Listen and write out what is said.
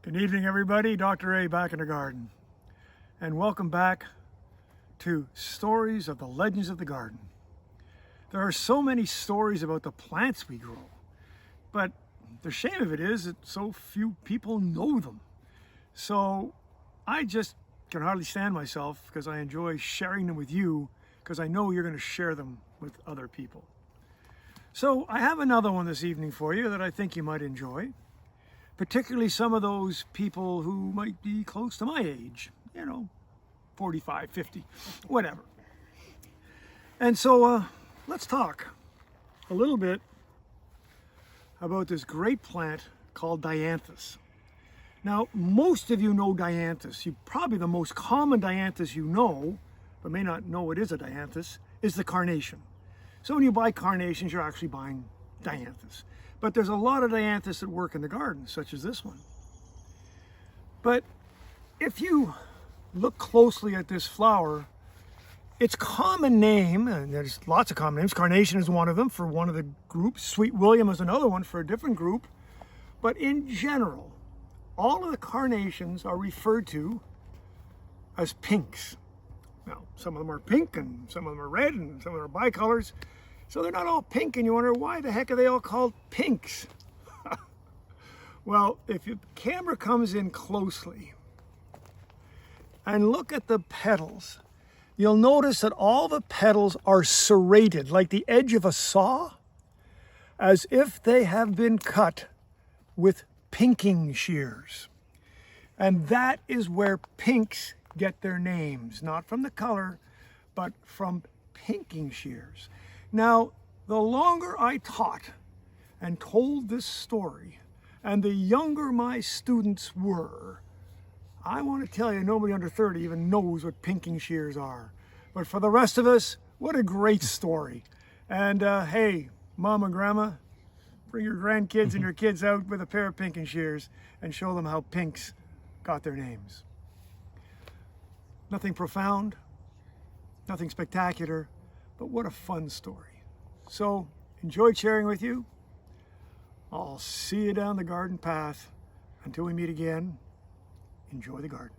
Good evening, everybody. Dr. A back in the garden. And welcome back to Stories of the Legends of the Garden. There are so many stories about the plants we grow, but the shame of it is that so few people know them. So I just can hardly stand myself because I enjoy sharing them with you because I know you're going to share them with other people. So I have another one this evening for you that I think you might enjoy. Particularly some of those people who might be close to my age, 45, 50, whatever. And so let's talk a little bit about this great plant called Dianthus. Now, most of you know Dianthus. Probably the most common Dianthus you know, but may not know it is a Dianthus, is the carnation. So when you buy carnations, you're actually buying Dianthus. But there's a lot of Dianthus that work in the garden, such as this one. But if you look closely at this flower, its common name, and there's lots of common names, carnation is one of them for one of the groups, Sweet William is another one for a different group, but in general, all of the carnations are referred to as pinks. Now, some of them are pink, and some of them are red, and some of them are bicolors. So they're not all pink, and you wonder, why the heck are they all called pinks? Well, if the camera comes in closely and look at the petals, you'll notice that all the petals are serrated, like the edge of a saw, as if they have been cut with pinking shears. And that is where pinks get their names, not from the color, but from pinking shears. Now, the longer I taught and told this story, and the younger my students were, I want to tell you, nobody under 30 even knows what pinking shears are. But for the rest of us, what a great story. And hey, Mom and Grandma, bring your grandkids and your kids out with a pair of pinking shears and show them how pinks got their names. Nothing profound, nothing spectacular, but what a fun story. So, enjoyed sharing with you. I'll see you down the garden path. Until we meet again, enjoy the garden.